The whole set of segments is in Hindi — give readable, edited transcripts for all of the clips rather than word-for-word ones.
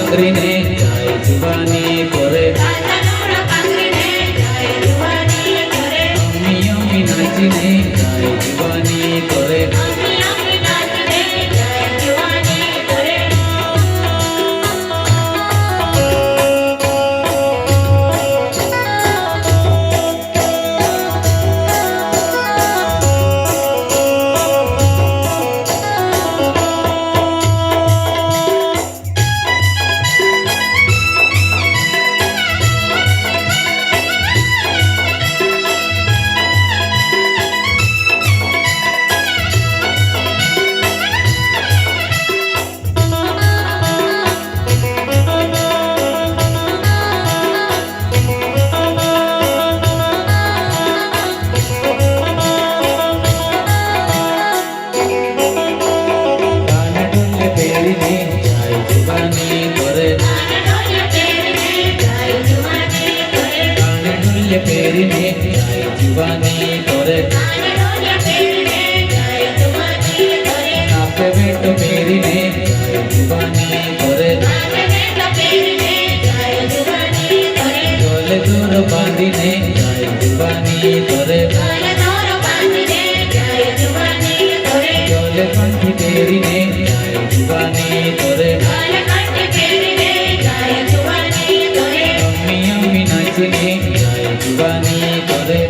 पांगरीने जाय जुवानी करे अम्मी अम्मी नाचीने जाय जुवानी करे पेरीने जाय जुवानी करे नापे बेटो पेरीने जाय जुवानी करे गले दूर बांधीने जाय जुवानी करे गले कंठी पेरीने जाय जुवानी करे अम्मी अम्मी नाचीने जुवानी करे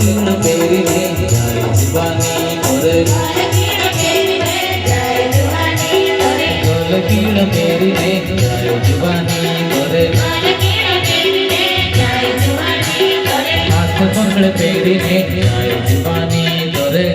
तीन पेरीने जाय जुवानी करे तीन पेरीने जाय जुवानी करे हाथ पकड़ पेरीने जाय जुवानी करे